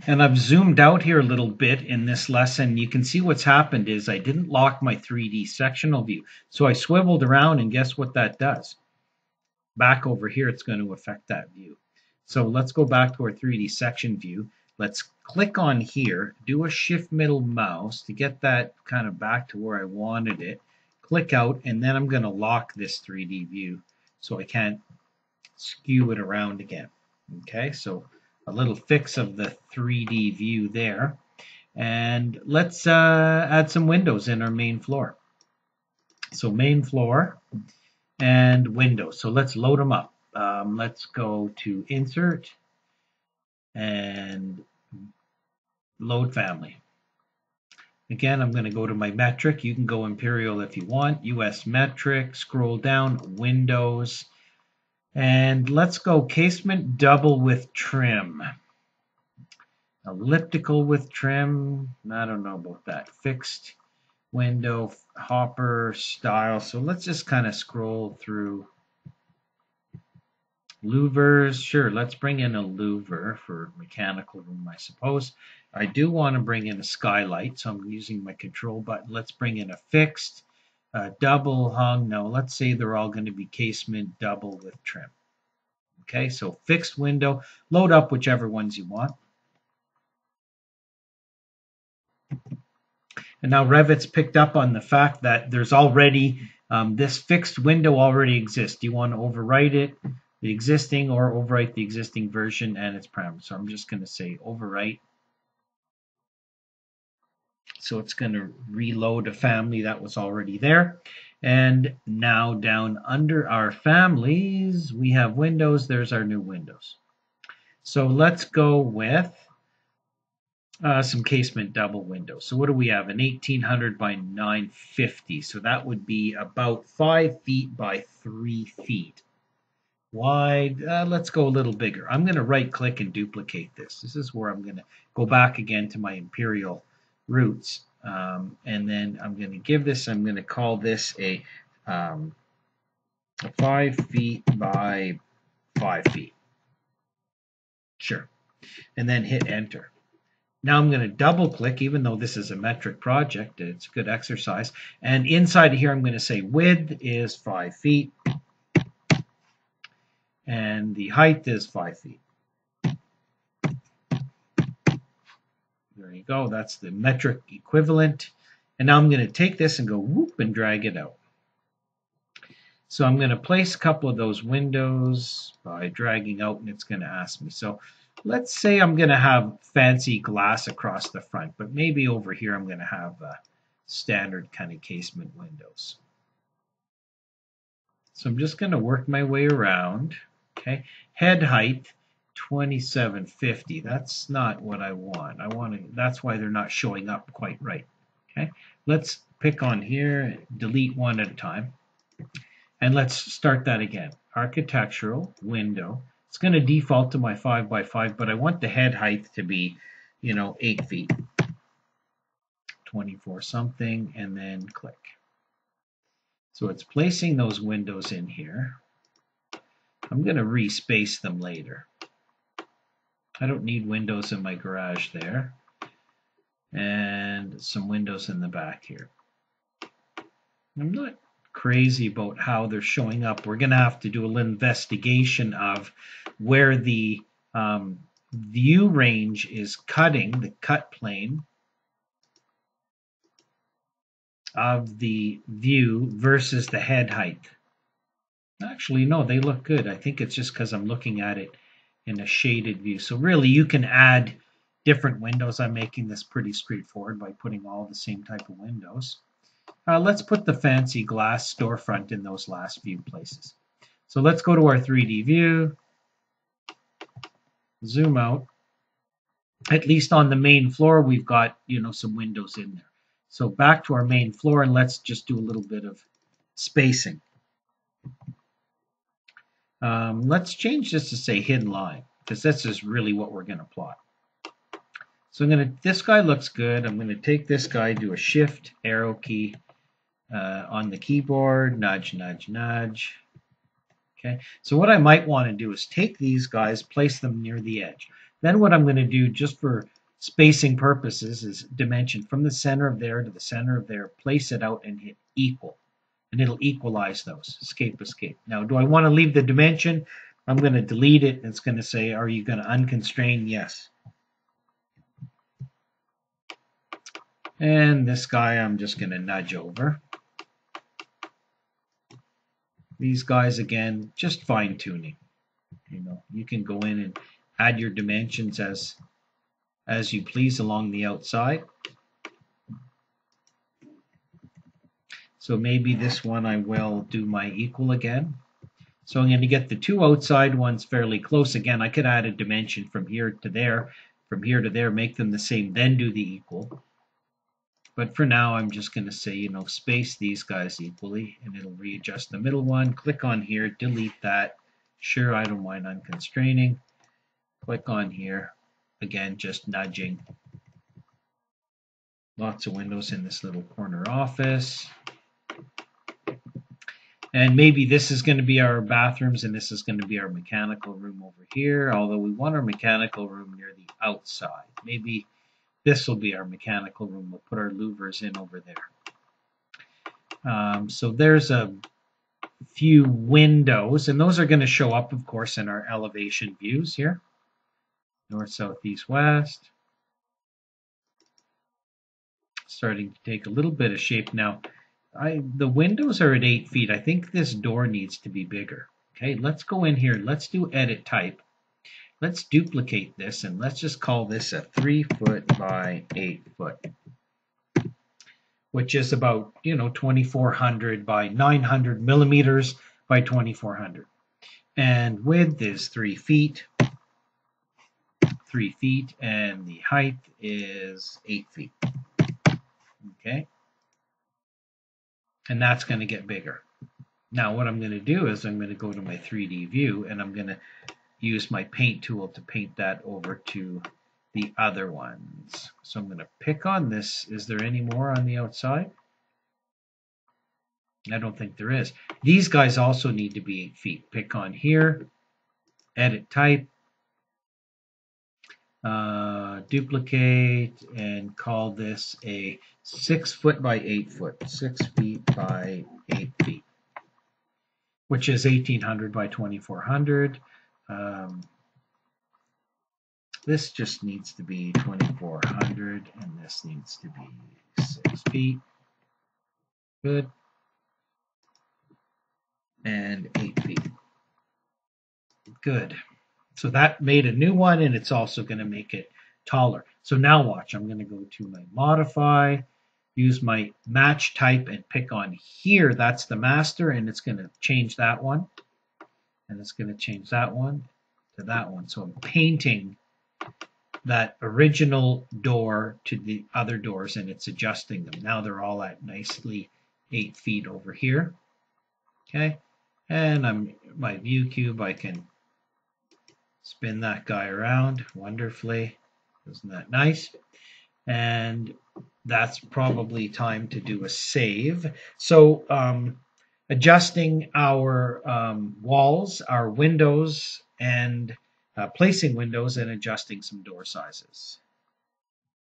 And I've zoomed out here a little bit in this lesson. You can see what's happened is I didn't lock my 3D sectional view. So I swiveled around, and guess what that does? Back over here, it's going to affect that view. So let's go back to our 3D section view. Let's click on here, do a shift middle mouse to get that kind of back to where I wanted it. Click out, and then I'm going to lock this 3D view so I can't skew it around again. Okay, so a little fix of the 3D view there. And let's add some windows in our main floor. So main floor and windows. So let's load them up. Let's go to Insert and Load Family. Again, I'm going to go to my metric. You can go Imperial if you want. US metric, scroll down, Windows, and let's go casement double with trim. Elliptical with trim, I don't know about that. Fixed window, hopper style. So let's just kind of scroll through. Louvers, sure, let's bring in a louver for mechanical room, I suppose. I do want to bring in a skylight, so I'm using my control button. Let's bring in a fixed, double hung. No, let's say they're all going to be casement double with trim. Okay, so fixed window, load up whichever ones you want. And now Revit's picked up on the fact that there's already, this fixed window already exists. Do you want to overwrite it, the existing, or overwrite the existing version and its parameters? So I'm just going to say overwrite. So it's going to reload a family that was already there. And now down under our families, we have windows. There's our new windows. So let's go with some casement double windows. So what do we have? An 1800 by 950. So that would be about 5 feet by 3 feet wide. Let's go a little bigger. I'm going to right click and duplicate this. This is where I'm going to go back again to my imperial roots. And then I'm going to give this, I'm going to call this a 5 feet by 5 feet. Sure. And then hit enter. Now I'm going to double click, even though this is a metric project, it's a good exercise. And inside of here, I'm going to say width is 5 feet. And the height is 5 feet. There you go. That's the metric equivalent. And now I'm going to take this and go whoop and drag it out. So I'm going to place a couple of those windows by dragging out, and it's going to ask me. So let's say I'm going to have fancy glass across the front, but maybe over here I'm going to have standard kind of casement windows. So I'm just going to work my way around. Okay, head height 2750. That's not what I want. That's why they're not showing up quite right. Okay, let's pick on here, delete one at a time. And let's start that again. Architectural window. It's going to default to my 5 by 5, but I want the head height to be, 8 feet. 24 something, and then click. So it's placing those windows in here. I'm going to respace them later. I don't need windows in my garage there. And some windows in the back here. I'm not crazy about how they're showing up. We're going to have to do a little investigation of where the view range is cutting, the cut plane of the view versus the head height. Actually, no, they look good. I think it's just because I'm looking at it in a shaded view. So really, you can add different windows. I'm making this pretty straightforward by putting all the same type of windows. Let's put the fancy glass storefront in those last few places. So let's go to our 3D view, zoom out. At least on the main floor, we've got, some windows in there. So back to our main floor, and let's just do a little bit of spacing. Let's change this to say hidden line, because this is really what we're going to plot. So this guy looks good. I'm going to take this guy, do a shift arrow key on the keyboard, nudge, nudge, nudge. Okay, so what I might want to do is take these guys, place them near the edge. Then what I'm going to do, just for spacing purposes, is dimension from the center of there to the center of there, place it out and hit equal. And it'll equalize those. Escape, escape. Now, do I want to leave the dimension? I'm going to delete it. It's going to say, are you going to unconstrain? Yes. And this guy I'm just going to nudge over. These guys, again, just fine tuning. You can go in and add your dimensions as you please along the outside. So maybe this one I will do my equal again. So I'm going to get the two outside ones fairly close. Again, I could add a dimension from here to there, make them the same, then do the equal. But for now, I'm just going to say, space these guys equally, and it'll readjust the middle one. Click on here, delete that. Sure, I don't mind unconstraining. Click on here. Again, just nudging. Lots of windows in this little corner office. And maybe this is going to be our bathrooms, and this is going to be our mechanical room over here, although we want our mechanical room near the outside. Maybe this will be our mechanical room. We'll put our louvers in over there. So there's a few windows, and those are going to show up, of course, in our elevation views here. North, south, east, west. Starting to take a little bit of shape now. The windows are at 8 feet. I think this door needs to be bigger. Okay, let's go in here. Let's do edit type. Let's duplicate this, and let's just call this a 3 foot by 8 foot, which is about 2,400 by 900 millimeters by 2,400. And width is 3 feet. 3 feet, and the height is 8 feet. Okay. And that's going to get bigger. Now what I'm going to do is I'm going to go to my 3D view, and I'm going to use my paint tool to paint that over to the other ones. So I'm going to pick on this. Is there any more on the outside? I don't think there is. These guys also need to be 8 feet. Pick on here, edit type, duplicate, and call this a 6 foot by 8 foot. 6 feet by 8 feet, which is 1,800 by 2,400. This just needs to be 2,400, and this needs to be 6 feet. Good. And 8 feet. Good. So that made a new one, and it's also going to make it taller. So now watch. I'm going to go to my modify, use my match type, and pick on here. That's the master, and it's going to change that one. And it's going to change that one to that one. So I'm painting that original door to the other doors, and it's adjusting them. Now they're all at nicely 8 feet over here. Okay. And my view cube, I can spin that guy around wonderfully. Isn't that nice? And that's probably time to do a save. So adjusting our walls, our windows, and placing windows and adjusting some door sizes.